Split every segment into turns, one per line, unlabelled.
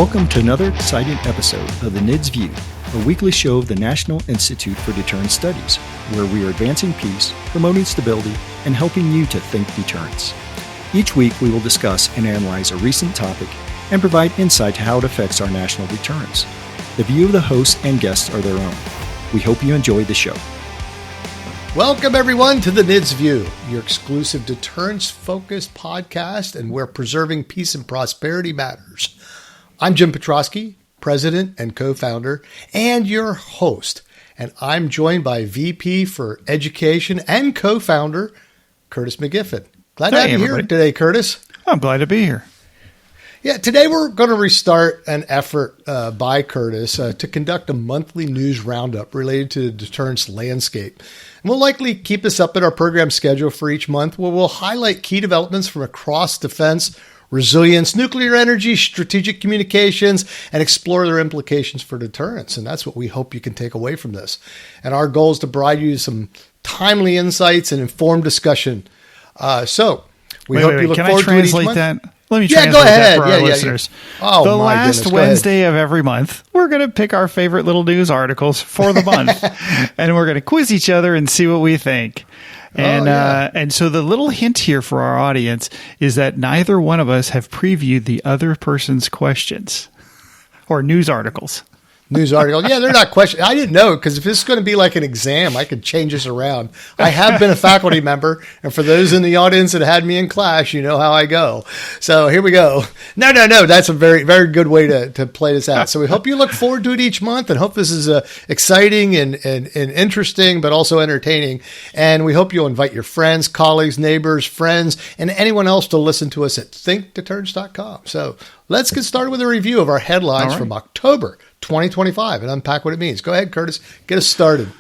Welcome to another exciting episode of the NIDS View, a weekly show of the National Institute for Deterrence Studies, where we are advancing peace, promoting stability, and helping you to think deterrence. Each week, we will discuss and analyze a recent topic and provide insight to how it affects our national deterrence. The view of the hosts and guests are their own. We hope you enjoy the show.
Welcome, everyone, to the NIDS View, your exclusive deterrence-focused podcast, and where preserving peace and prosperity matters. I'm Jim Petrosky, president and co-founder, and your host. And I'm joined by VP for Education and co-founder, Curtis McGiffin. Glad to have you here today, Curtis.
I'm glad to be here.
Yeah, today we're going to restart an effort by Curtis to conduct a monthly news roundup related to the deterrence landscape. And we'll likely keep this up in our program schedule for each month, where we'll highlight key developments from across defense, resilience, nuclear energy, strategic communications, and explore their implications for deterrence. And that's what we hope you can take away from this. And our goal is to provide you some timely insights and informed discussion. So we hope you look forward to it each month.
Can I translate that? Let me translate that for our listeners.
Oh,
the last Wednesday of every month, we're going to pick our favorite little news articles for the month. And we're going to quiz each other and see what we think. And so the little hint here for our audience is that neither one of us have previewed the other person's questions or news articles.
News article. Yeah, they're not questions. I didn't know, because if this is going to be like an exam, I could change this around. I have been a faculty member, and for those in the audience that had me in class, you know how I go. So here we go. No. That's a very, very good way to play this out. So we hope you look forward to it each month, and hope this is exciting and interesting, but also entertaining. And we hope you'll invite your friends, colleagues, neighbors, friends, and anyone else to listen to us at thinkdeterrence.com. So let's get started with a review of our headlines from October 2025 and unpack what it means. Go ahead, Curtis. Get us started.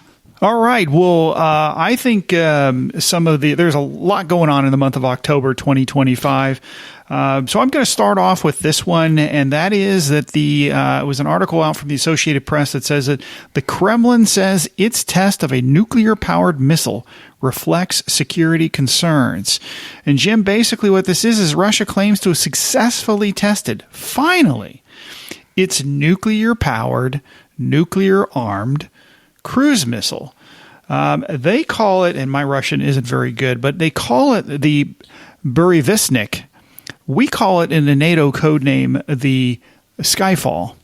All right. Well, I think there's a lot going on in the month of October 2025. So I'm going to start off with this one, and that is that it was an article out from the Associated Press that says that the Kremlin says its test of a nuclear-powered missile reflects security concerns. And Jim, basically what this is Russia claims to have successfully tested, finally, its nuclear-powered, nuclear-armed cruise missile. They call it, and my Russian isn't very good, but they call it the Burevestnik. We call it in the NATO code name the Skyfall.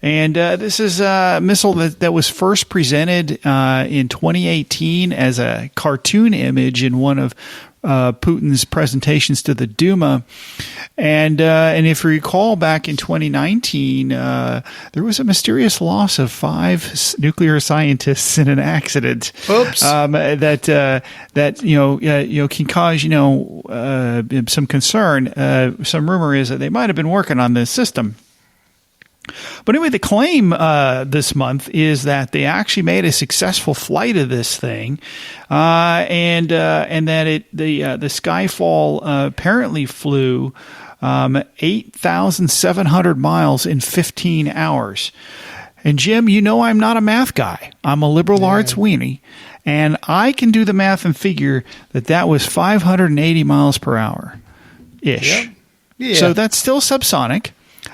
And this is a missile that was first presented in 2018 as a cartoon image in one of Putin's presentations to the Duma. And if you recall, back in 2019, there was a mysterious loss of 5 nuclear scientists in an accident.
Oops.
That can cause some concern. Some rumor is that they might have been working on this system. But anyway, the claim this month is that they actually made a successful flight of this thing, and that the Skyfall apparently flew 8,700 miles in 15 hours. And Jim, you know I'm not a math guy. I'm a liberal arts weenie, and I can do the math and figure that was 580 miles per hour ish.
Yep. Yeah.
So that's still subsonic.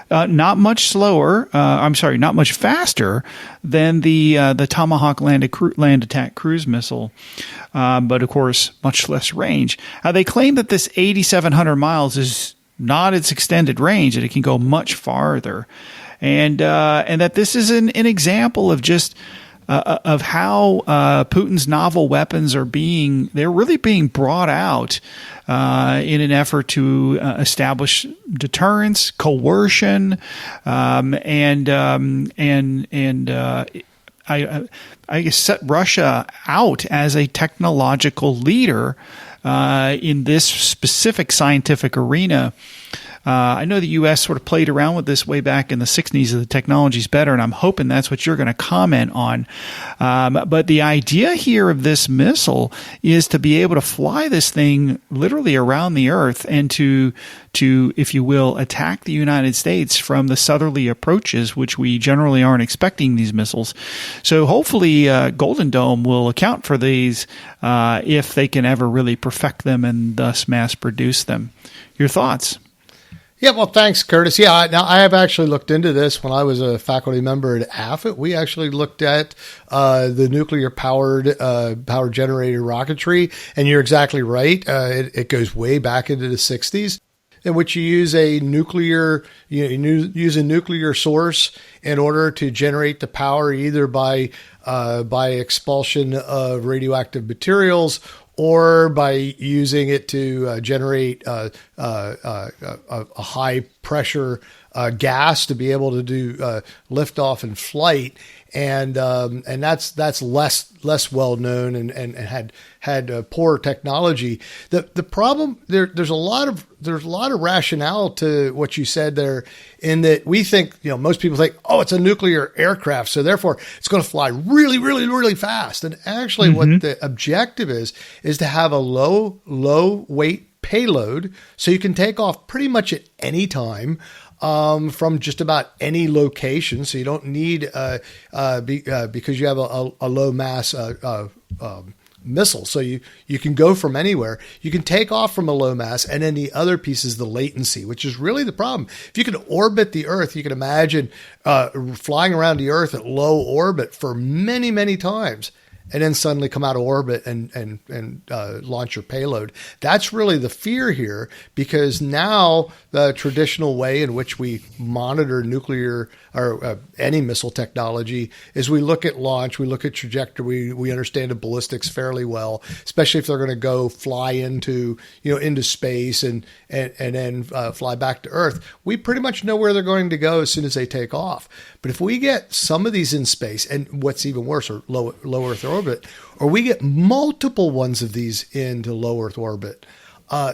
Not much slower. Not much faster than the Tomahawk land attack cruise missile, but of course much less range. They claim that this 8,700 miles is not its extended range; that it can go much farther, and that this is an example of just of how Putin's novel weapons they're really being brought out in an effort to establish deterrence, coercion, and I guess set Russia out as a technological leader in this specific scientific arena. I know the U.S. sort of played around with this way back in the 60s. The technology's better, and I'm hoping that's what you're going to comment on. But the idea here of this missile is to be able to fly this thing literally around the Earth and to, if you will, attack the United States from the southerly approaches, which we generally aren't expecting these missiles. So hopefully Golden Dome will account for these if they can ever really perfect them and thus mass produce them. Your thoughts?
Yeah, well, thanks, Curtis. Yeah, now I have actually looked into this when I was a faculty member at AFIT. We actually looked at the nuclear powered power generator rocketry, and you're exactly right. It goes way back into the 60s. In which you use a nuclear source in order to generate the power, either by expulsion of radioactive materials or by using it to generate a high pressure gas to be able to do liftoff and flight. And that's less well known and had poor technology. The problem there's a lot of rationale to what you said there, in that we think, most people think, oh, it's a nuclear aircraft, so therefore it's going to fly really, really, really fast. And actually, what the objective is to have a low weight payload, so you can take off pretty much at any time. From just about any location, so you don't need because you have a low mass missile, so you can go from anywhere. You can take off from a low mass, and then the other piece is the latency, which is really the problem. If you can orbit the Earth, you can imagine flying around the Earth at low orbit for many, many times, and then suddenly come out of orbit and launch your payload. That's really the fear here, because now the traditional way in which we monitor nuclear or any missile technology is we look at launch, we look at trajectory, we understand the ballistics fairly well, especially if they're going to go fly into space and then fly back to Earth. We pretty much know where they're going to go as soon as they take off. But if we get some of these in space, and what's even worse, or low Earth orbit, or we get multiple ones of these into low Earth orbit,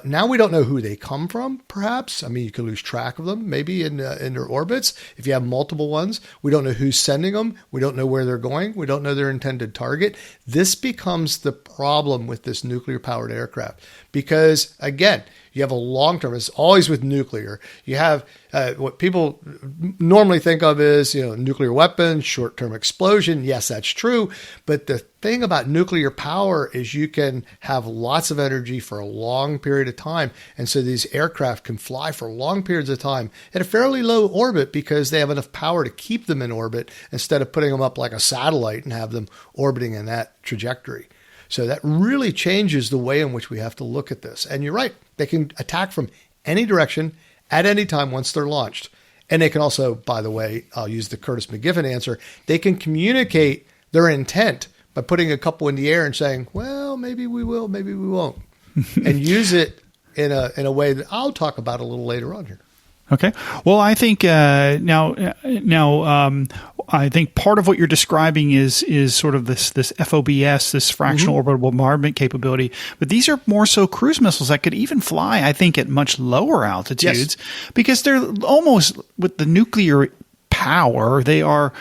now we don't know who they come from, perhaps. I mean, you could lose track of them, maybe in their orbits. If you have multiple ones, we don't know who's sending them. We don't know where they're going. We don't know their intended target. This becomes the problem with this nuclear-powered aircraft, because, again, you have a long-term, it's always with nuclear. You have what people normally think of as, nuclear weapons, short-term explosion. Yes, that's true. But the thing about nuclear power is you can have lots of energy for a long period of time. And so these aircraft can fly for long periods of time at a fairly low orbit, because they have enough power to keep them in orbit instead of putting them up like a satellite and have them orbiting in that trajectory. So that really changes the way in which we have to look at this. And you're right, they can attack from any direction at any time once they're launched. And they can also, by the way, I'll use the Curtis McGiffin answer, they can communicate their intent by putting a couple in the air and saying, well, maybe we will, maybe we won't, and use it in a way that I'll talk about a little later on here.
Okay. Well, I think now I think part of what you're describing is sort of this FOBS, this fractional orbital bombardment capability. But these are more so cruise missiles that could even fly, I think, at much lower altitudes, because they're almost, with the nuclear power, they are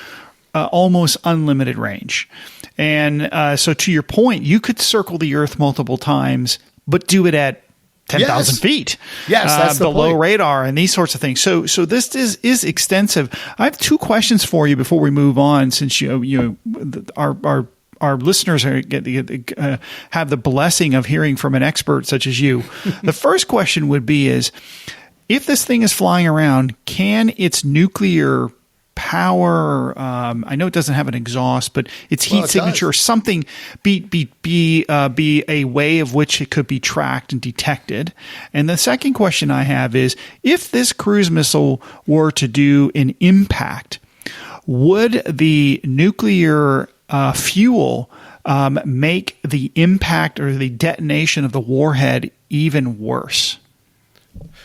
almost unlimited range. And so to your point, you could circle the Earth multiple times, but do it at 10,000 feet.
Yes, that's the
below
point.
radar and these sorts of things. So this is extensive. I have two questions for you before we move on, since our listeners have the blessing of hearing from an expert such as you. The first question would be if this thing is flying around, can its nuclear power, I know it doesn't have an exhaust, but its heat signature or something be a way of which it could be tracked and detected? And the second question I have is, if this cruise missile were to do an impact, would the nuclear fuel make the impact or the detonation of the warhead even worse?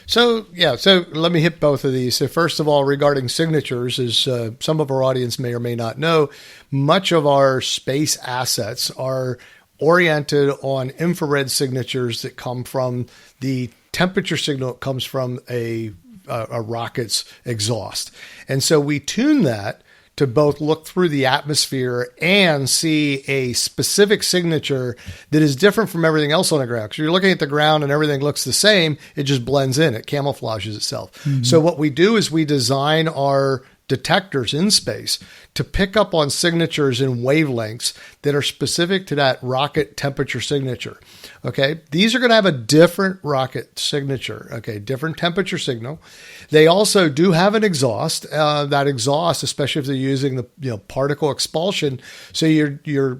So let me hit both of these. So first of all, regarding signatures, as some of our audience may or may not know, much of our space assets are oriented on infrared signatures that come from the temperature signal that comes from a rocket's exhaust. And so we tune that to both look through the atmosphere and see a specific signature that is different from everything else on the ground. Because you're looking at the ground and everything looks the same, it just blends in, it camouflages itself. Mm-hmm. So what we do is we design our detectors in space to pick up on signatures in wavelengths that are specific to that rocket temperature signature. Okay, these are going to have a different rocket signature. Okay, different temperature signal. They also do have an exhaust. That exhaust, especially if they're using the particle expulsion, so you're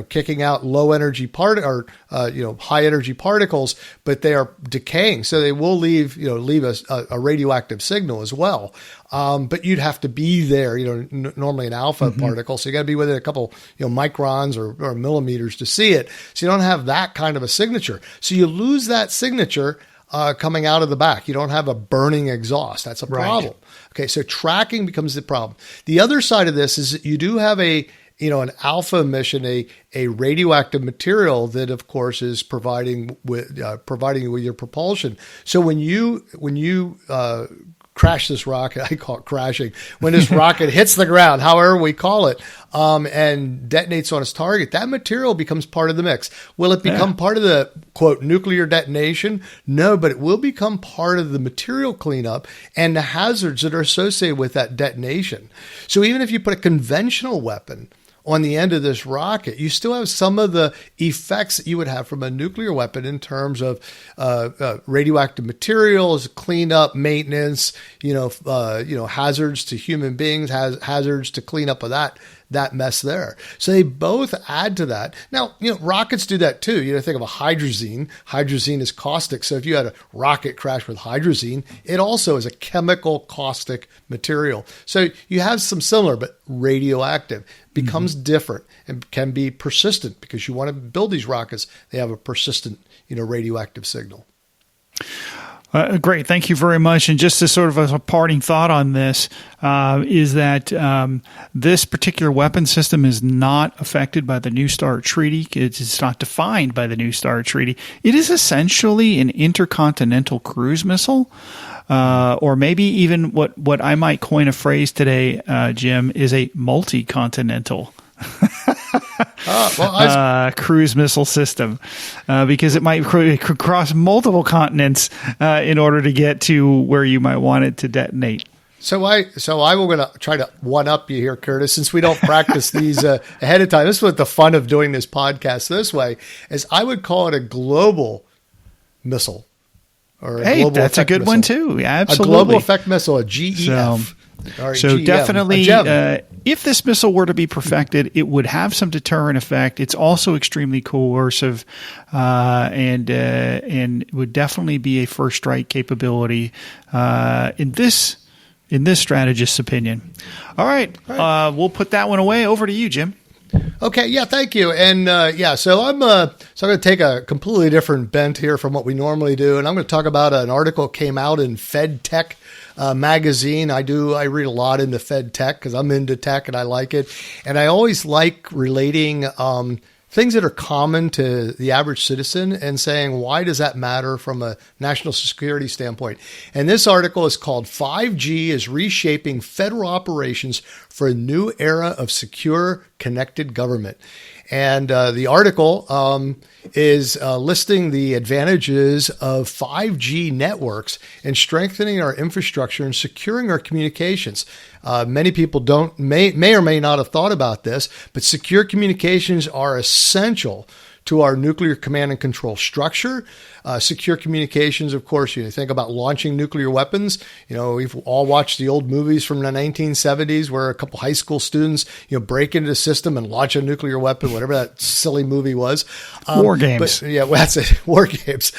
kicking out low energy high energy particles, but they are decaying, so they will leave a radioactive signal as well. But you'd have to be there, normally an alpha particle, so you got to be within a couple microns or millimeters to see it. So you don't have that kind of a signature. So you lose that signature coming out of the back. You don't have a burning exhaust. That's a problem. Okay, so tracking becomes the problem. The other side of this is that you do have an alpha emission, a radioactive material that, of course, is providing you with your propulsion. So when you crash this rocket, I call it crashing, when this rocket hits the ground, however we call it, and detonates on its target, that material becomes part of the mix. Will it become part of the, quote, nuclear detonation? No, but it will become part of the material cleanup and the hazards that are associated with that detonation. So even if you put a conventional weapon on the end of this rocket, you still have some of the effects that you would have from a nuclear weapon in terms of radioactive materials, cleanup, maintenance, hazards to human beings, hazards to clean up of that mess there. So they both add to that. Now, rockets do that too. Think of a hydrazine. Hydrazine is caustic. So if you had a rocket crash with hydrazine, it also is a chemical caustic material. So you have some similar, but radioactive becomes different and can be persistent because you want to build these rockets. They have a persistent, radioactive signal.
Great. Thank you very much. And just as sort of a parting thought on this, is that this particular weapon system is not affected by the New START Treaty. It's not defined by the New START Treaty. It is essentially an intercontinental cruise missile, or maybe even what I might coin a phrase today, Jim, is a multi-continental cruise missile system, because it might cross multiple continents in order to get to where you might want it to detonate.
So I will going to try to one up you here, Curtis, since we don't practice these ahead of time. This is what the fun of doing this podcast this way is. I would call it a global missile, or a global
that's a good
missile.
One too. Yeah, absolutely,
a global effect missile, a GEF.
So definitely, if this missile were to be perfected, it would have some deterrent effect. It's also extremely coercive, and would definitely be a first strike capability in this strategist's opinion. All right. We'll put that one away. Over to you, Jim.
Okay, yeah, thank you. And so I'm going to take a completely different bent here from what we normally do, and I'm going to talk about an article that came out in FedTech magazine. I read a lot into FedTech because I'm into tech and I like it, and I always like relating things that are common to the average citizen and saying, why does that matter from a national security standpoint? And this article is called 5G is Reshaping Federal Operations for a New Era of Secure Connected Government. And the article is listing the advantages of 5G networks in strengthening our infrastructure and securing our communications. Many people may or may not have thought about this, but secure communications are essential to our nuclear command and control structure. Secure communications, of course, you think about launching nuclear weapons. We've all watched the old movies from the 1970s where a couple high school students, break into the system and launch a nuclear weapon, whatever that silly movie was.
War games.
That's it. War games.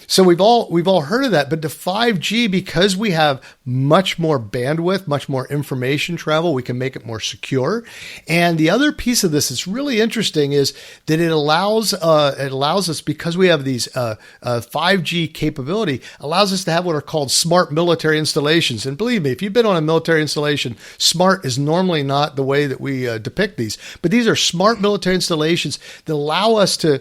So we've all heard of that. But the 5G, because we have much more bandwidth, much more information travel, we can make it more secure. And the other piece of this that's really interesting is that it allows us, because we have these 5G capability, allows us to have what are called smart military installations. And believe me, if you've been on a military installation, smart is normally not the way that we depict these. But these are smart military installations that allow us to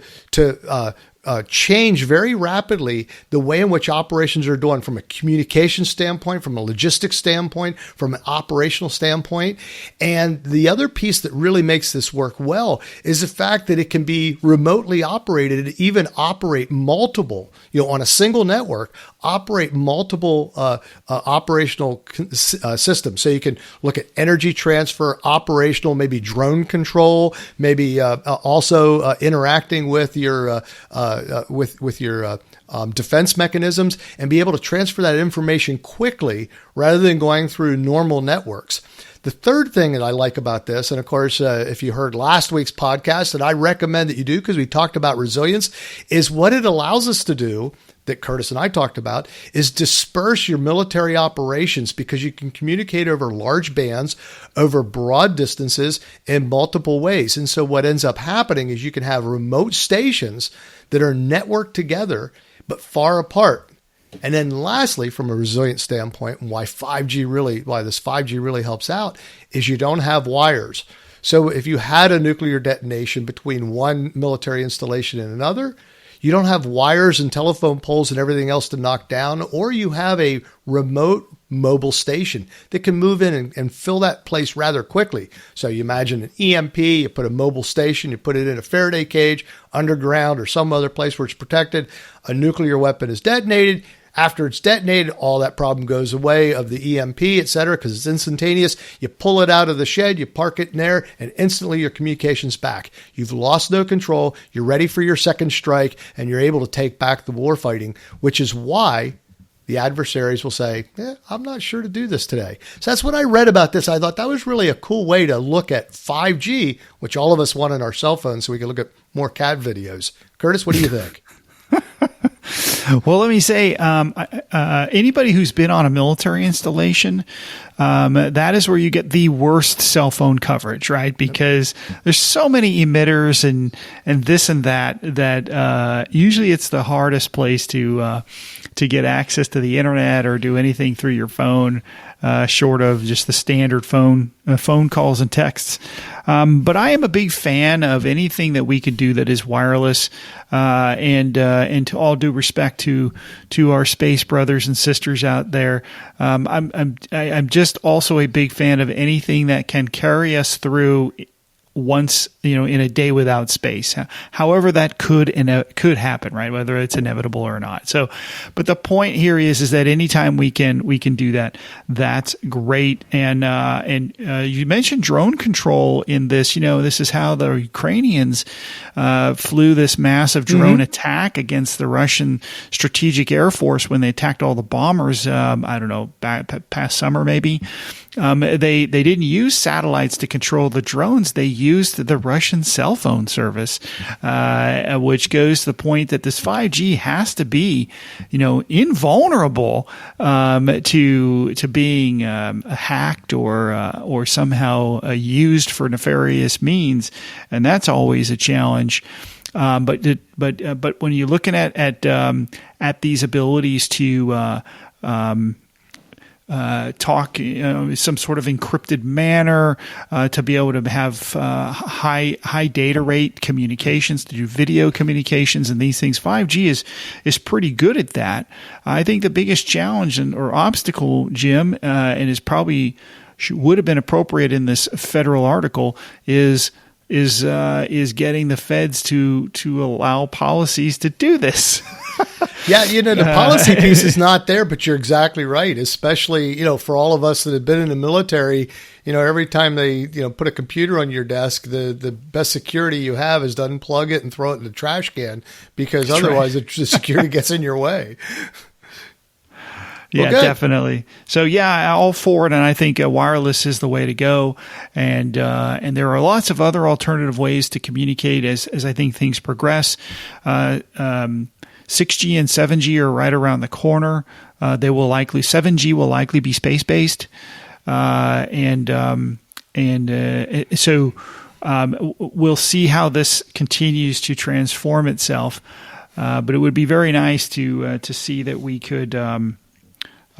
change very rapidly the way in which operations are done from a communication standpoint, from a logistics standpoint, from an operational standpoint. And the other piece that really makes this work well is the fact that it can be remotely operated, even operate multiple, on a single network, operate multiple operational systems. So you can look at energy transfer, operational, maybe drone control, maybe also interacting with your defense mechanisms, and be able to transfer that information quickly rather than going through normal networks. The third thing that I like about this, and of course, if you heard last week's podcast, that I recommend that you do because we talked about resilience, is what it allows us to do, that Curtis and I talked about, is disperse your military operations, because you can communicate over large bands, over broad distances in multiple ways. And so what ends up happening is you can have remote stations that are networked together but far apart. And then lastly, from a resilient standpoint, and why this 5G really helps out, is you don't have wires. So if you had a nuclear detonation between one military installation and another, you don't have wires and telephone poles and everything else to knock down, or you have a remote mobile station that can move in and fill that place rather quickly. So you imagine an EMP, you put a mobile station, you put it in a Faraday cage, underground or some other place where it's protected. A nuclear weapon is detonated. After it's detonated, all that problem goes away of the EMP, et cetera, because it's instantaneous. You pull it out of the shed, you park it in there, and instantly your communication's back. You've lost no control. You're ready for your second strike, and you're able to take back the war fighting, which is why the adversaries will say, I'm not sure to do this today. So that's what I read about this. I thought that was really a cool way to look at 5G, which all of us want on our cell phones so we can look at more cat videos. Curtis, what do you think?
Well, let me say, anybody who's been on a military installation, that is where you get the worst cell phone coverage, right? Because there's so many emitters and this and that usually it's the hardest place to get access to the internet or do anything through your phone, short of just the standard phone calls and texts. But I am a big fan of anything that we could do that is wireless. And to all due respect to our space brothers and sisters out there, I'm just also a big fan of anything that can carry us through once, in a day without space, however that could happen, right? Whether it's inevitable or not. So, but the point here is that anytime we can do that, that's great. And you mentioned drone control in this. This is how the Ukrainians flew this massive drone attack against the Russian Strategic Air Force when they attacked all the bombers. I don't know, past summer maybe. They didn't use satellites to control the drones. They used the Russian cell phone service, which goes to the point that this 5G has to be, invulnerable to being hacked or somehow used for nefarious means, and that's always a challenge. But when you're looking at these abilities to talk some sort of encrypted manner, to be able to have high data rate communications, to do video communications and these things. 5G is pretty good at that. I think the biggest challenge or obstacle, Jim, and is probably would have been appropriate in this federal article is getting the feds to allow policies to do this.
Yeah, the policy piece is not there, but you're exactly right. Especially, for all of us that have been in the military, every time they, put a computer on your desk, the best security you have is to unplug it and throw it in the trash can, because otherwise the security gets in your way.
Yeah, definitely. So yeah, all for it, and I think wireless is the way to go. And there are lots of other alternative ways to communicate as I think things progress. 6G and 7G are right around the corner. 7G will likely be space based, so we'll see how this continues to transform itself. But it would be very nice to see that we could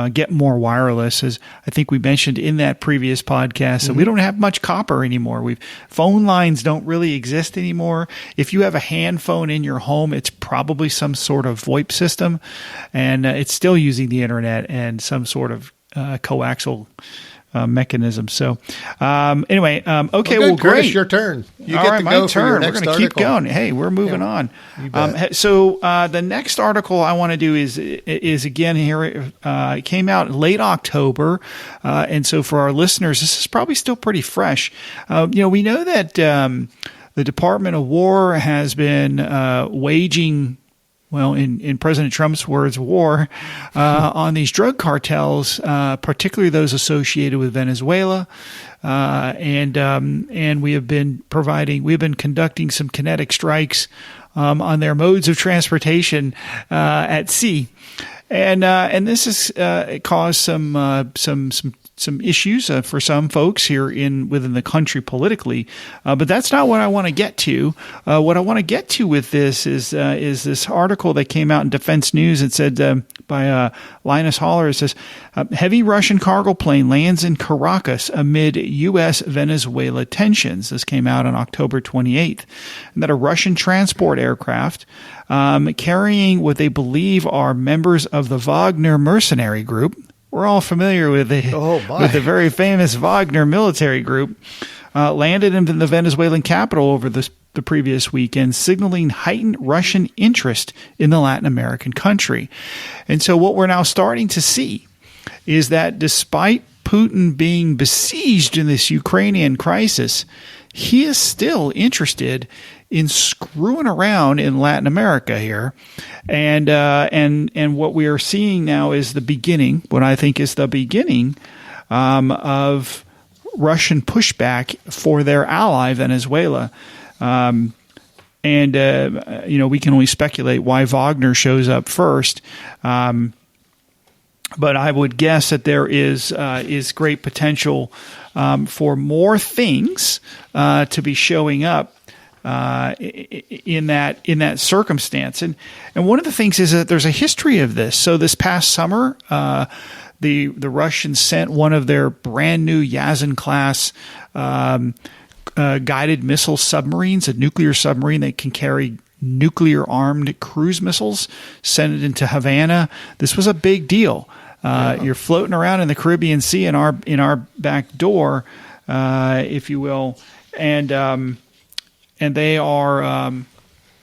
get more wireless. As I think we mentioned in that previous podcast, that we don't have much copper anymore. Phone lines don't really exist anymore. If you have a hand phone in your home, it's probably some sort of VoIP system, and it's still using the internet and some sort of coaxial mechanism. So anyway, okay,
well,
great.
Curtis, your turn. You
All
get
right,
to
my
go for your
turn. We're
next
going to keep
article.
going. Hey, we're moving on.
You bet.
So the next article I want to do is again here. It came out in late October, and so for our listeners, this is probably still pretty fresh. We know that the Department of War has been waging, well, in President Trump's words, war on these drug cartels, particularly those associated with Venezuela, and we have been conducting some kinetic strikes on their modes of transportation at sea, and this has caused some issues for some folks here within the country politically, but that's not what I want to get to. What I want to get to with this is this article that came out in Defense News. It said by Linus Haller. It says heavy Russian cargo plane lands in Caracas amid U.S.-Venezuela tensions. This came out on October 28th, and that a Russian transport aircraft carrying what they believe are members of the Wagner mercenary group. We're all familiar with the very famous Wagner military group, landed in the Venezuelan capital over the previous weekend, signaling heightened Russian interest in the Latin American country. And so what we're now starting to see is that despite Putin being besieged in this Ukrainian crisis, he is still interested in screwing around in Latin America here, and what we are seeing now is the beginning. What I think is the beginning of Russian pushback for their ally Venezuela, we can only speculate why Wagner shows up first. But I would guess that there is great potential for more things to be showing up in that circumstance. And one of the things is that there's a history of this. So this past summer, the Russians sent one of their brand new Yazan class guided missile submarines, a nuclear submarine that can carry nuclear armed cruise missiles, sent it into Havana. This was a big deal. You're floating around in the Caribbean Sea in our back door, if you will, and they are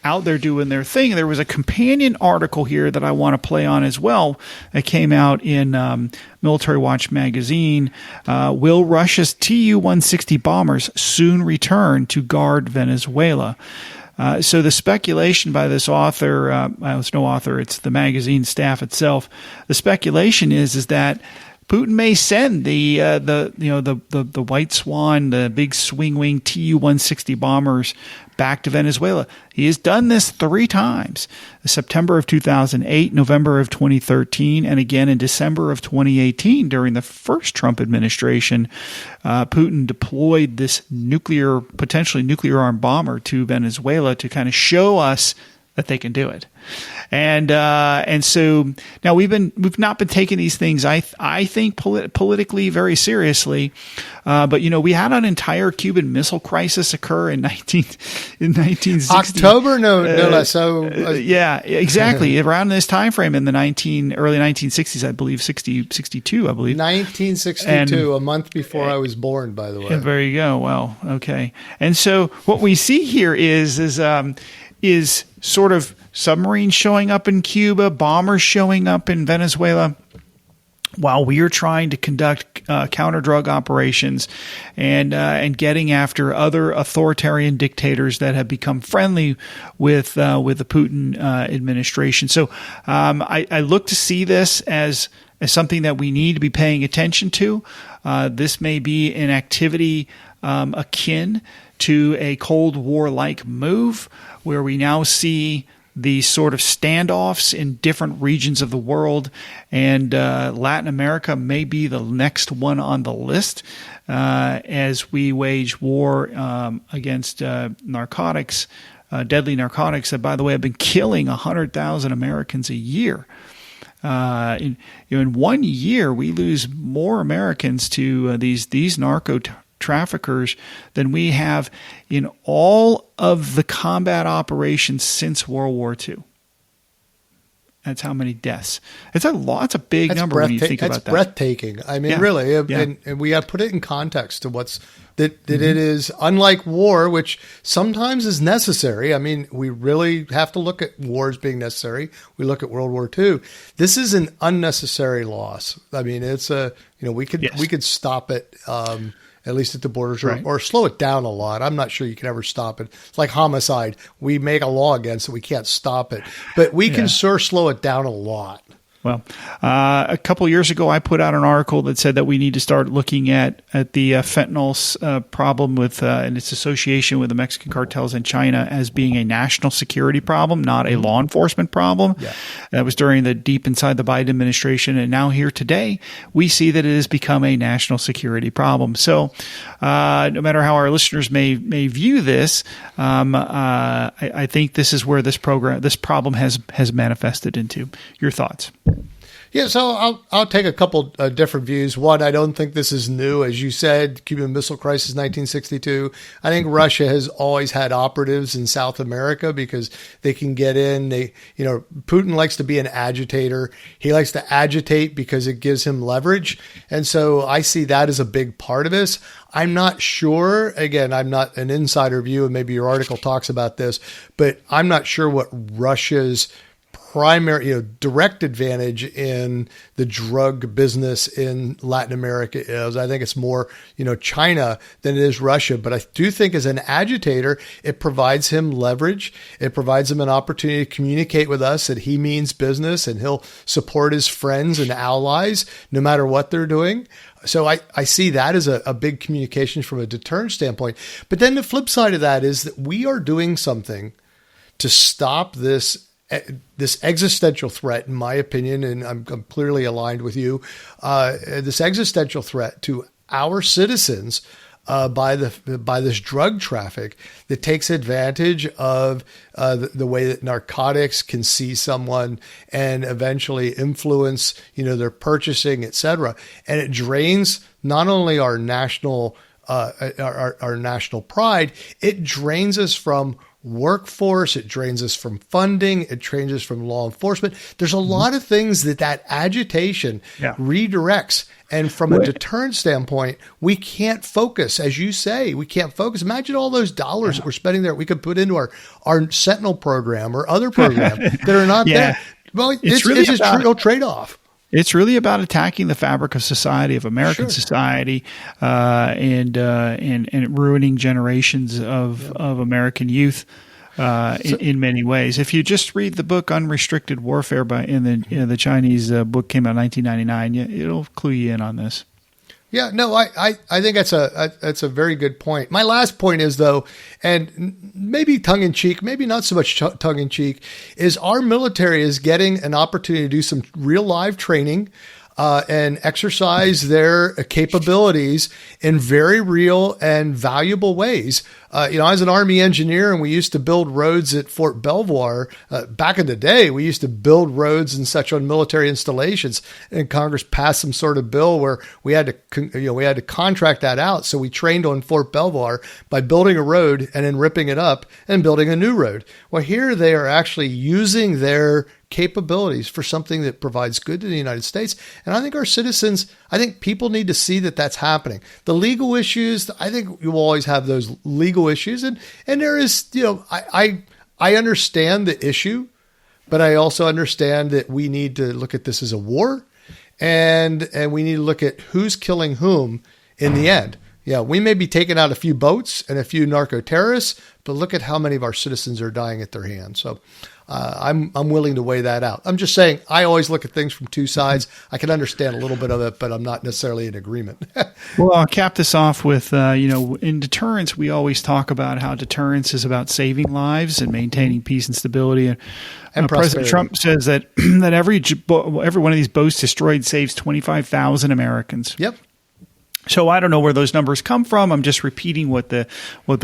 out there doing their thing. There was a companion article here that I want to play on as well. It came out in Military Watch magazine. Will Russia's Tu-160 bombers soon return to guard Venezuela? So the speculation by this author, it's no author, it's the magazine staff itself. The speculation is that Putin may send the White Swan, the big swing wing Tu-160 bombers back to Venezuela. He has done this 3 times: September of 2008, November of 2013, and again in December of 2018 during the first Trump administration. Putin deployed this potentially nuclear armed bomber to Venezuela to kind of show us that they can do it. And so now we've not been taking these things, I think, politically very seriously. But we had an entire Cuban Missile Crisis occur in 1960.
October, no less. So
yeah, exactly. Around this time frame in the early 1960s, I believe, 62, I believe.
1962, a month before I was born, by the way.
And there you go. Well, okay. And so what we see here is sort of submarines showing up in Cuba, bombers showing up in Venezuela, while we are trying to conduct counter-drug operations and getting after other authoritarian dictators that have become friendly with the Putin administration. So I look to see this as something that we need to be paying attention to. This may be an activity akin to a Cold War-like move, where we now see these sort of standoffs in different regions of the world, and Latin America may be the next one on the list as we wage war against narcotics, deadly narcotics that, by the way, have been killing 100,000 Americans a year. In 1 year, we lose more Americans to these narco traffickers than we have in all of the combat operations since World War II. That's how many deaths. It's a lot. It's a big number when you think about that.
That's breathtaking. I mean, really, and we got to put it in context to what's that it is unlike war, which sometimes is necessary. I mean, we really have to look at wars being necessary. We look at World War II. This is an unnecessary loss. I mean, it's we could stop it. At least at the borders, or slow it down a lot. I'm not sure you can ever stop it. It's like homicide. We make a law against it. We can't stop it. But we can sure slow it down a lot.
Well, a couple years ago, I put out an article that said that we need to start looking at the fentanyl problem with and its association with the Mexican cartels in China as being a national security problem, not a law enforcement problem. Yeah. That was during the deep inside the Biden administration. And now here today, we see that it has become a national security problem. So no matter how our listeners may view this, I think this is where this problem has manifested into. Your thoughts?
Yeah, so I'll take a couple different views. One, I don't think this is new. As you said, Cuban Missile Crisis, 1962. I think Russia has always had operatives in South America because they can get in. Putin likes to be an agitator. He likes to agitate because it gives him leverage. And so I see that as a big part of this. I'm not sure. Again, I'm not an insider view, and maybe your article talks about this, but I'm not sure what Russia's primary, direct advantage in the drug business in Latin America is. I think it's more, China than it is Russia. But I do think as an agitator, it provides him leverage. It provides him an opportunity to communicate with us that he means business and he'll support his friends and allies no matter what they're doing. So I see that as a big communication from a deterrence standpoint. But then the flip side of that is that we are doing something to stop this existential threat, in my opinion, and I'm clearly aligned with you, this existential threat to our citizens by this drug traffic that takes advantage of the way that narcotics can see someone and eventually influence, their purchasing, et cetera. And it drains not only our national our national pride, it drains us from workforce, it drains us from funding, it drains us from law enforcement. There's a lot of things that agitation redirects. And from a deterrence standpoint, we can't focus. As you say, we can't focus. Imagine all those dollars that we're spending there. We could put into our Sentinel program or other programs that are not there. Well, it's a real trade-off.
It's really about attacking the fabric of society, of American society, and ruining generations of American youth in many ways. If you just read the book "Unrestricted Warfare" the Chinese book came out in 1999, it'll clue you in on this.
Yeah, no, I think that's a very good point. My last point is, though, and maybe tongue-in-cheek, maybe not so much tongue-in-cheek, is our military is getting an opportunity to do some real live training and exercise their capabilities in very real and valuable ways. I was an Army engineer, and we used to build roads at Fort Belvoir. Back in the day, we used to build roads and such on military installations, and Congress passed some sort of bill where we had to contract that out. So we trained on Fort Belvoir by building a road and then ripping it up and building a new road. Well, here they are actually using their capabilities for something that provides good to the United States. And I think our citizens, people need to see that that's happening. The legal issues, I think you will always have those legal issues. And there is, I understand the issue, but I also understand that we need to look at this as a war and we need to look at who's killing whom in the end. Yeah, we may be taking out a few boats and a few narco terrorists, but look at how many of our citizens are dying at their hands. So I'm willing to weigh that out. I'm just saying I always look at things from two sides. I can understand a little bit of it, but I'm not necessarily in agreement.
Well, I'll cap this off with, in deterrence, we always talk about how deterrence is about saving lives and maintaining peace and stability. And President Trump says that that every one of these boats destroyed saves 25,000 Americans.
Yep.
So I don't know where those numbers come from. I'm just repeating what the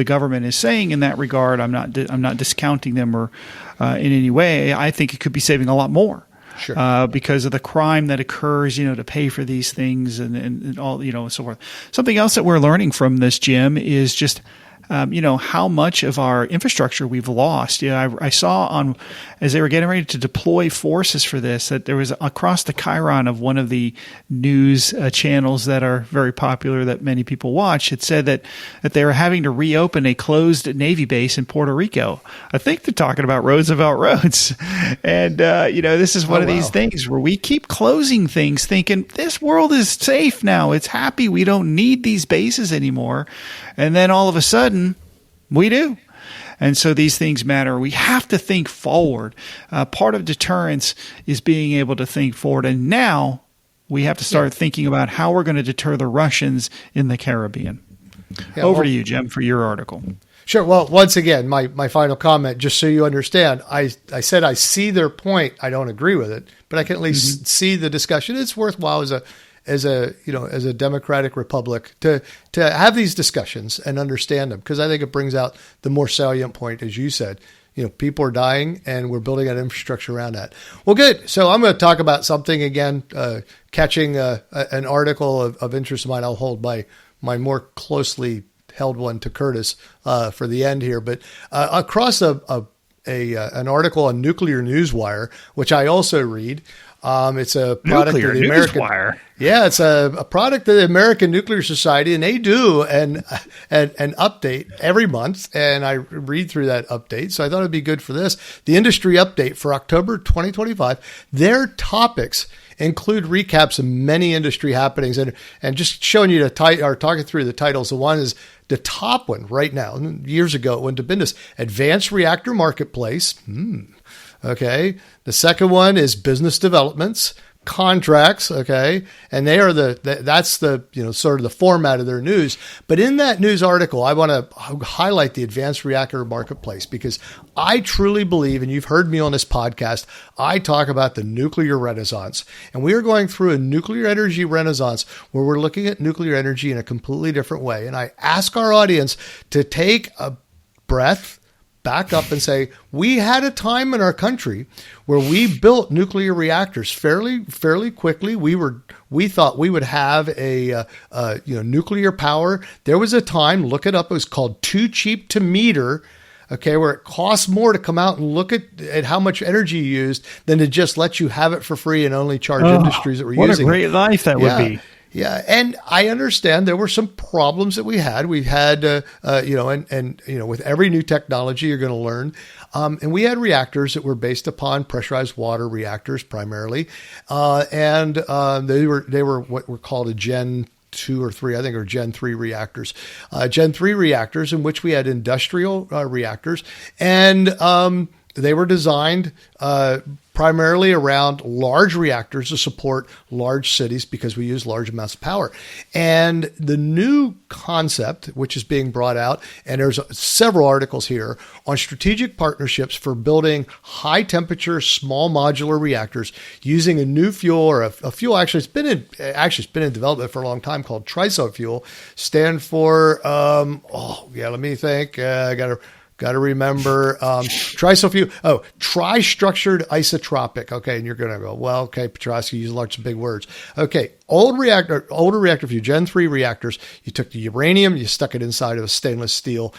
government is saying in that regard. I'm not discounting them or in any way. I think it could be saving a lot more. because of the crime that occurs, to pay for these things and all, and so forth. Something else that we're learning from this, Jim, is just how much of our infrastructure we've lost. I saw as they were getting ready to deploy forces for this, that there was across the chyron of one of the news channels that are very popular that many people watch. It said that they were having to reopen a closed Navy base in Puerto Rico. I think they're talking about Roosevelt Roads. And, this is one of these things where we keep closing things thinking this world is safe now. It's happy. We don't need these bases anymore. And then all of a sudden, we do. And so these things matter. We have to think forward. Part of deterrence is being able to think forward. And now we have to start thinking about how we're going to deter the Russians in the Caribbean. Over to you, Jim, for your article.
Sure. Well, once again, my final comment, just so you understand, I said I see their point. I don't agree with it, but I can at least see the discussion. It's worthwhile as a democratic republic to have these discussions and understand them, because I think it brings out the more salient point, as you said. People are dying, and we're building an infrastructure around that. Well, good. So I'm going to talk about something again, catching an article of interest of mine. I'll hold my more closely held one to Curtis for the end here, but across an article on Nuclear Newswire, which I also read. It's a product of the American Newswire. Yeah, it's a product of the American Nuclear Society, and they do an update every month, and I read through that update. So I thought it'd be good for this. The industry update for October 2025. Their topics include recaps of many industry happenings, and just showing you talking through the titles. The one is the top one right now. Years ago, it went to business. Advanced Reactor Marketplace. Okay. The second one is business developments, contracts. Okay. And they are that's the, sort of the format of their news. But in that news article, I want to highlight the advanced reactor marketplace, because I truly believe, and you've heard me on this podcast, I talk about the nuclear renaissance, and we are going through a nuclear energy renaissance where we're looking at nuclear energy in a completely different way. And I ask our audience to take a breath, back up and say, we had a time in our country where we built nuclear reactors fairly quickly. We thought we would have a nuclear power. There was a time, look it up, it was called Too Cheap to Meter. Okay, where it costs more to come out and look at how much energy you used than to just let you have it for free and only charge industries that were using it.
What a great life that would be.
Yeah, and I understand there were some problems that we had. We had, with every new technology, you're going to learn. And we had reactors that were based upon pressurized water reactors primarily, and they were what were called a Gen 2 or 3, I think, or Gen 3 reactors. Gen 3 reactors, in which we had industrial reactors, and they were designed primarily around large reactors to support large cities, because we use large amounts of power. And the new concept, which is being brought out, and there's several articles here on strategic partnerships for building high temperature, small modular reactors using a new fuel, or a fuel it's been in development for a long time, called TRISO fuel. Stand for, let me think. Got to remember tri-structured isotropic. Okay, and you're going to go, well, okay, Petrosky used lots of big words. Okay, older reactor fuel, Gen 3 reactors. You took the uranium, you stuck it inside of a stainless steel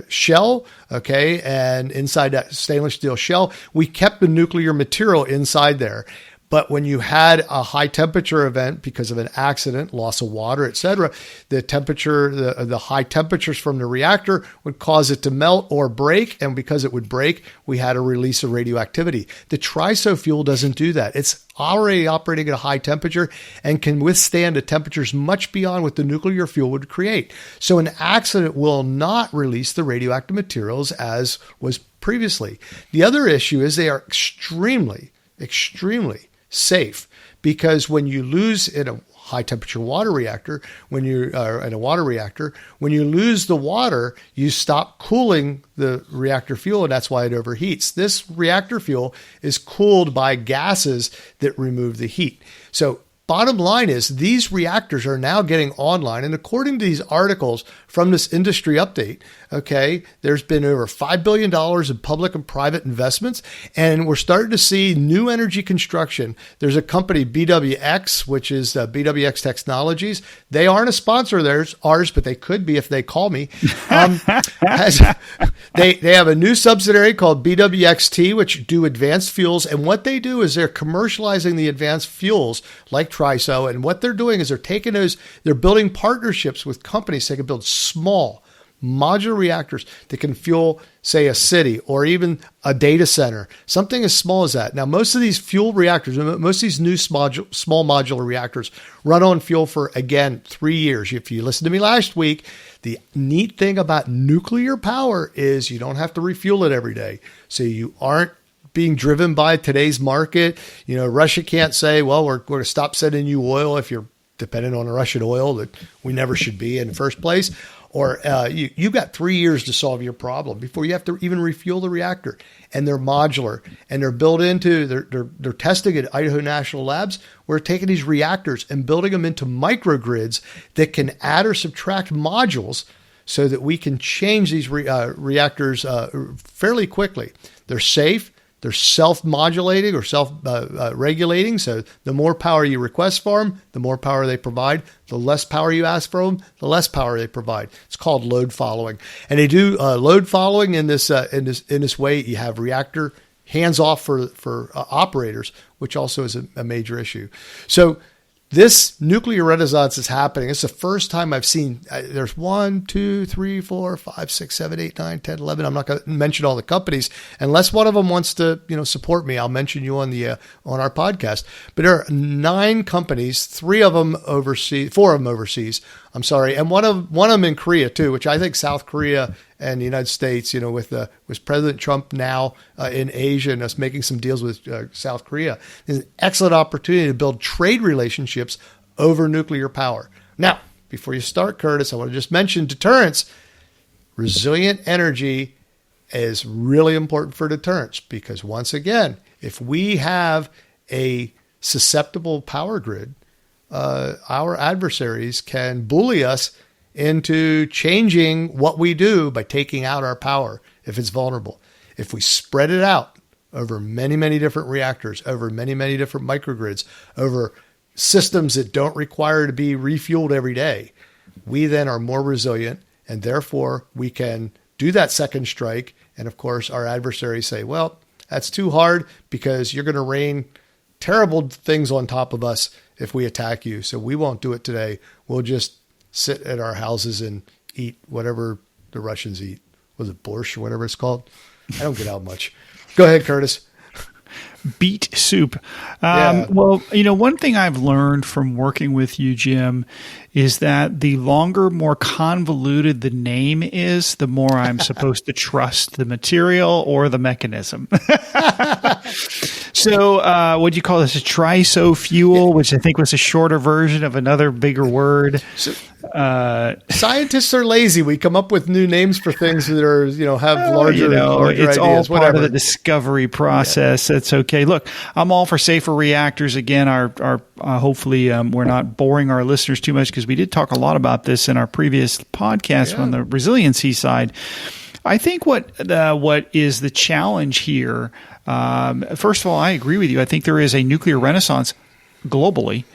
shell. Okay, and inside that stainless steel shell, we kept the nuclear material inside there. But when you had a high temperature event because of an accident, loss of water, etc., the high temperatures from the reactor would cause it to melt or break. And because it would break, we had a release of radioactivity. The TRISO fuel doesn't do that. It's already operating at a high temperature and can withstand the temperatures much beyond what the nuclear fuel would create. So an accident will not release the radioactive materials as was previously. The other issue is they are extremely safe, because when you lose in a high temperature water reactor, when you lose the water, you stop cooling the reactor fuel, and that's why it overheats. This reactor fuel is cooled by gases that remove the heat. So bottom line is these reactors are now getting online. And according to these articles from this industry update, okay, there's been over $5 billion in public and private investments, and we're starting to see new energy construction. There's a company, BWX, which is BWX Technologies. They aren't a sponsor of ours, but they could be if they call me. They have a new subsidiary called BWXT, which do advanced fuels. And what they do is they're commercializing the advanced fuels like TRISO. And what they're doing is they're building partnerships with companies that can build small modular reactors that can fuel, say, a city or even a data center, something as small as that. Now, most of these fuel reactors, most of these new small modular reactors run on fuel for, again, 3 years. If you listened to me last week, the neat thing about nuclear power is you don't have to refuel it every day. So you aren't being driven by today's market. You know, Russia can't say, well, we're going to stop sending you oil if you're dependent on the Russian oil that we never should be in the first place. Or you've got 3 years to solve your problem before you have to even refuel the reactor. And they're modular, and they're built into, they're testing at Idaho National Labs. We're taking these reactors and building them into microgrids that can add or subtract modules so that we can change these reactors fairly quickly. They're safe. They're self-modulating or self-regulating. So the more power you request for them, the more power they provide. The less power you ask for them, the less power they provide. It's called load following. And they do load following in this way. You have reactor hands off for operators, which also is a major issue. So this nuclear renaissance is happening. It's the first time I've seen, there's 1, 2, 3, 4, 5, 6, 7, 8, 9, 10, 11. I'm not going to mention all the companies unless one of them wants to, support me. I'll mention you on our podcast. But there are 9 companies, 4 of them overseas. I'm sorry, and one of them in Korea too, which I think South Korea and the United States, with President Trump now in Asia and us making some deals with South Korea, is an excellent opportunity to build trade relationships over nuclear power. Now, before you start, Curtis, I want to just mention deterrence. Resilient energy is really important for deterrence because, once again, if we have a susceptible power grid, our adversaries can bully us into changing what we do by taking out our power if it's vulnerable. If we spread it out over many, many different reactors, over many, many different microgrids, over systems that don't require to be refueled every day, we then are more resilient, and therefore we can do that second strike. And of course, our adversaries say, well, that's too hard because you're going to rain terrible things on top of us if we attack you. So we won't do it today. We'll just sit at our houses and eat whatever the Russians eat. Was it borscht or whatever it's called? I don't get out much. Go ahead, Curtis.
Beet soup.
Yeah.
Well, one thing I've learned from working with you, Jim, is that the longer, more convoluted the name is, the more I'm supposed to trust the material or the mechanism. So what do you call this? A triso fuel, which I think was a shorter version of another bigger word.
So, scientists are lazy. We come up with new names for things that are, have larger
it's
ideas,
all part
whatever.
of the discovery process. Yeah. That's okay. Look, I'm all for safer reactors. Again, our hopefully we're not boring our listeners too much because we did talk a lot about this in our previous podcast on the resiliency side. I think what is the challenge here? First of all, I agree with you. I think there is a nuclear renaissance globally.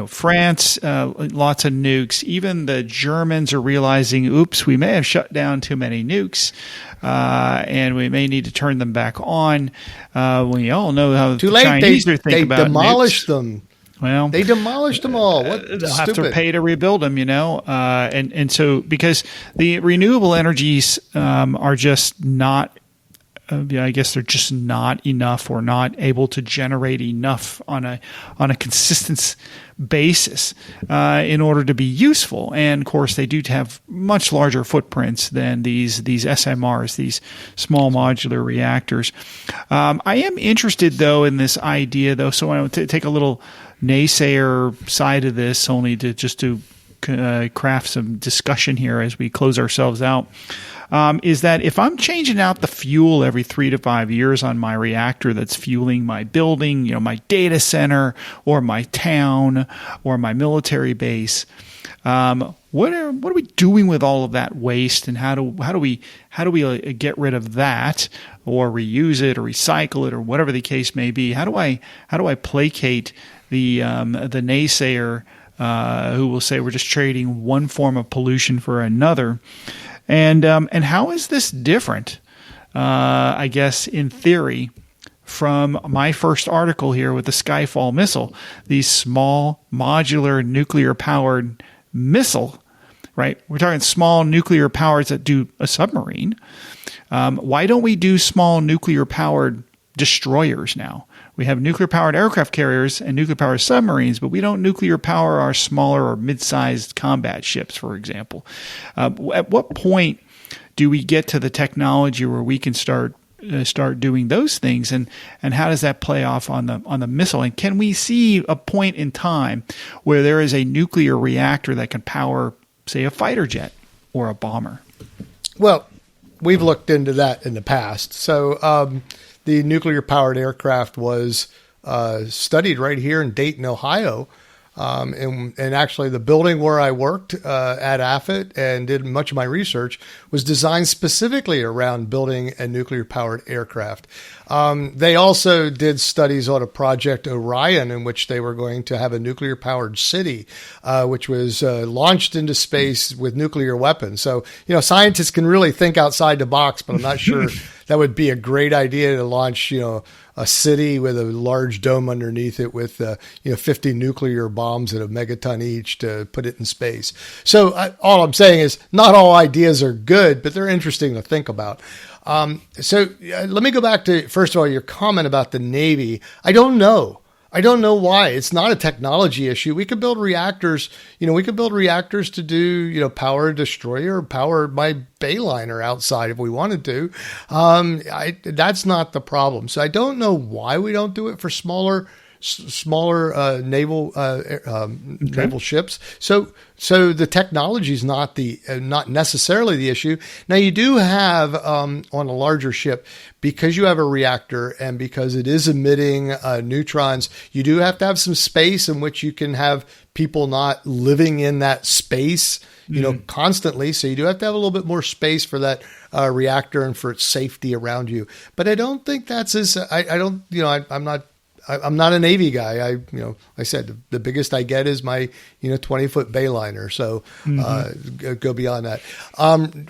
France, lots of nukes. Even the Germans are realizing, oops, we may have shut down too many nukes, and we may need to turn them back on. We all know how
too
the
late.
Chinese are thinking about
demolished
nukes.
them.
Well,
they demolished them all.
They'll have to pay to rebuild them, and so because the renewable energies are just not. I guess they're just not enough or not able to generate enough on a consistent basis in order to be useful. And of course, they do have much larger footprints than these SMRs, these small modular reactors. I am interested though in this idea though, so I want to take a little naysayer side of this, only to craft some discussion here as we close ourselves out. is that if I'm changing out the fuel every 3 to 5 years on my reactor that's fueling my building, my data center or my town or my military base, what are we doing with all of that waste, and how do we get rid of that, or reuse it, or recycle it, or whatever the case may be? How do I placate the naysayer who will say we're just trading one form of pollution for another, and how is this different? I guess in theory, from my first article here with the Skyfall missile, these small modular nuclear powered missile, right? We're talking small nuclear powers that do a submarine. Why don't we do small nuclear powered destroyers now? We have nuclear powered aircraft carriers and nuclear powered submarines, but we don't nuclear power our smaller or mid-sized combat ships, for example. At what point do we get to the technology where we can start doing those things, and how does that play off on the missile? And can we see a point in time where there is a nuclear reactor that can power, say, a fighter jet or a bomber?
Well, we've looked into that in the past. So the nuclear powered aircraft was studied right here in Dayton, Ohio. And actually the building where I worked at AFIT and did much of my research was designed specifically around building a nuclear powered aircraft. They also did studies on a project Orion, in which they were going to have a nuclear powered city, which was launched into space with nuclear weapons. So, scientists can really think outside the box, but I'm not sure that would be a great idea to launch, a city with a large dome underneath it with 50 nuclear bombs at a megaton each to put it in space. So all I'm saying is not all ideas are good, but they're interesting to think about. So let me go back to, first of all, your comment about the Navy. I don't know why. It's not a technology issue. We could build reactors, to do, power a destroyer, power my Bayliner outside if we wanted to. That's not the problem. So I don't know why we don't do it for smaller naval ships. So the technology is not necessarily the issue. Now you do have on a larger ship, because you have a reactor and because it is emitting neutrons, you do have to have some space in which you can have people not living in that space, constantly. So you do have to have a little bit more space for that reactor and for its safety around you. But I don't think that's I'm not a Navy guy. I said the biggest I get is my 20-foot Bayliner. So go beyond that.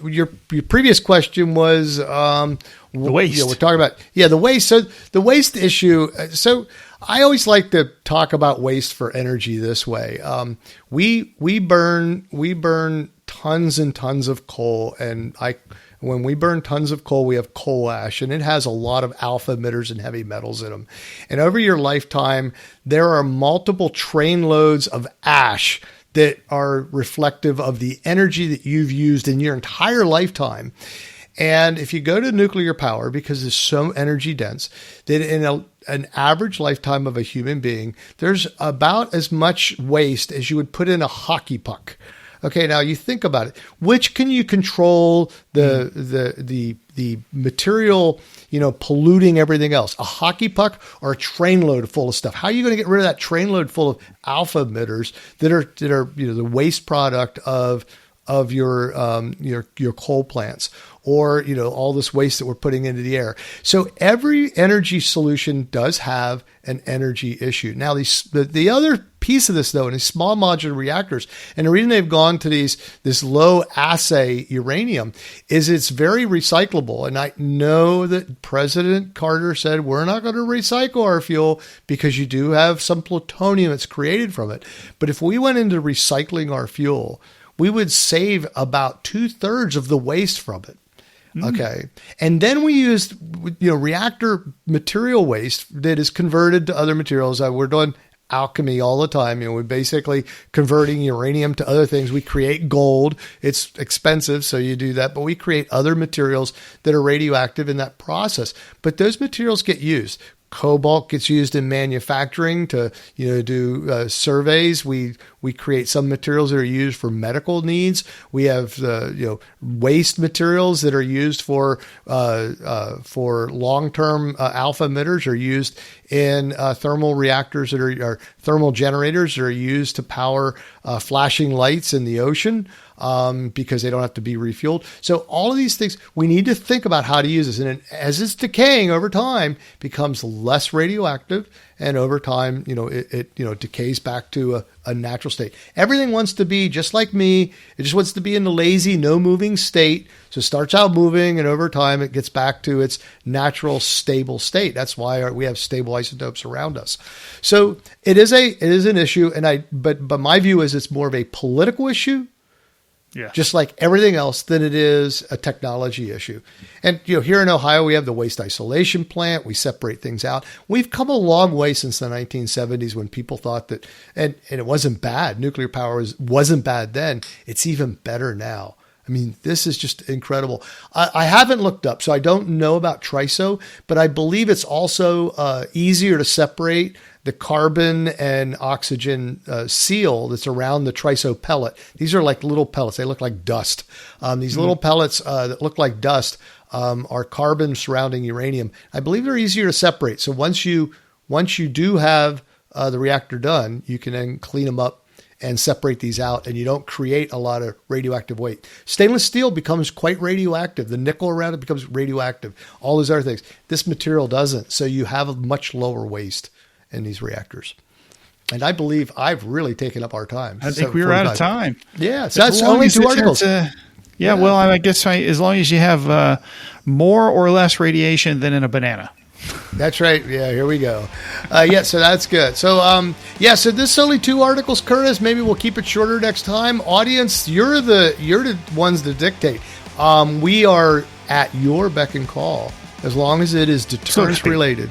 Your previous question was the
waste.
We're talking about the waste. So the waste issue. So I always like to talk about waste for energy this way. We burn tons and tons of coal, and when we burn tons of coal, we have coal ash, and it has a lot of alpha emitters and heavy metals in them. And over your lifetime, there are multiple train loads of ash that are reflective of the energy that you've used in your entire lifetime. And if you go to nuclear power, because it's so energy dense, that in an average lifetime of a human being, there's about as much waste as you would put in a hockey puck. Okay, now you think about it. Which can you control the material, polluting everything else? A hockey puck or a train load full of stuff? How are you going to get rid of that train load full of alpha emitters that are the waste product of your coal plants, or all this waste that we're putting into the air? So every energy solution does have an energy issue. Now the other piece of this, though, in these small modular reactors, and the reason they've gone to this low assay uranium is it's very recyclable. And I know that President Carter said we're not going to recycle our fuel because you do have some plutonium that's created from it. But if we went into recycling our fuel, we would save about 2/3 of the waste from it. Okay. And then we used, reactor material waste that is converted to other materials. We're doing alchemy all the time. We're basically converting uranium to other things. We create gold. It's expensive, so you do that, but we create other materials that are radioactive in that process. But those materials get used. Cobalt gets used in manufacturing to, do surveys. We create some materials that are used for medical needs. We have, waste materials that are used for long-term alpha emitters are used in thermal reactors that are thermal generators that are used to power flashing lights in the ocean. Because they don't have to be refueled. So all of these things, we need to think about how to use this. And as it's decaying over time, it becomes less radioactive. And over time, it decays back to a natural state. Everything wants to be just like me. It just wants to be in the lazy, no moving state. So it starts out moving, and over time, it gets back to its natural, stable state. That's why we have stable isotopes around us. So it is an issue. But my view is it's more of a political issue.
Yeah.
Just like everything else, than it is a technology issue. And here in Ohio, we have the waste isolation plant. We separate things out. We've come a long way since the 1970s when people thought that, and it wasn't bad. Nuclear power wasn't bad then. It's even better now. I mean, this is just incredible. I haven't looked up, so I don't know about TRISO, but I believe it's also easier to separate the carbon and oxygen seal that's around the TRISO pellet. These are like little pellets. They look like dust. These little pellets that look like dust are carbon surrounding uranium. I believe they're easier to separate. So once you do have the reactor done, you can then clean them up and separate these out, and you don't create a lot of radioactive weight. Stainless steel becomes quite radioactive. The nickel around it becomes radioactive. All those other things. This material doesn't. So you have a much lower waste in these reactors. And I believe I've really taken up our time.
I think we were out of time.
Yeah, so that's only 2 articles.
Well, I guess as long as you have more or less radiation than in a banana.
That's right. Yeah, here we go. So that's good. So, so this is only 2 articles, Curtis. Maybe we'll keep it shorter next time. Audience, you're the ones that dictate. We are at your beck and call as long as it is deterrence related.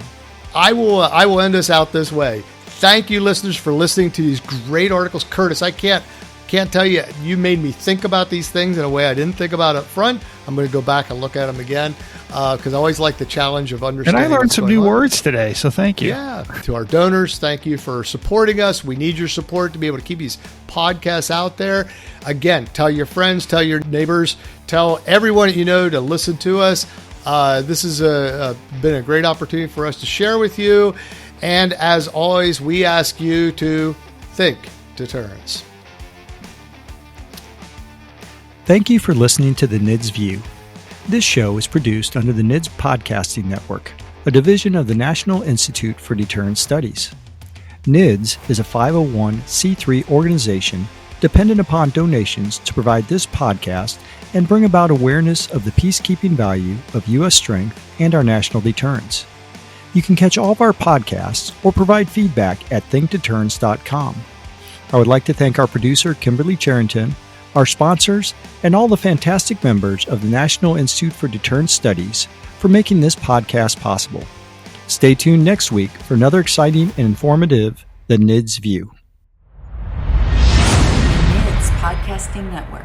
I will end us out this way. Thank you, listeners, for listening to these great articles. Curtis, I can't tell you, you made me think about these things in a way I didn't think about up front. I'm going to go back and look at them again because I always like the challenge of understanding.
And I learned some new words today, so thank you.
Yeah. To our donors, thank you for supporting us. We need your support to be able to keep these podcasts out there. Again, tell your friends, tell your neighbors, tell everyone that you know to listen to us. This has been a great opportunity for us to share with you. And as always, we ask you to think deterrence.
Thank you for listening to the NIDS View. This show is produced under the NIDS Podcasting Network, a division of the National Institute for Deterrence Studies. NIDS is a 501c3 organization dependent upon donations to provide this podcast and bring about awareness of the peacekeeping value of U.S. strength and our national deterrence. You can catch all of our podcasts or provide feedback at thinkdeterrence.com. I would like to thank our producer, Kimberly Charrington, our sponsors, and all the fantastic members of the National Institute for Deterrence Studies for making this podcast possible. Stay tuned next week for another exciting and informative The NIDS View.
NIDS Podcasting Network.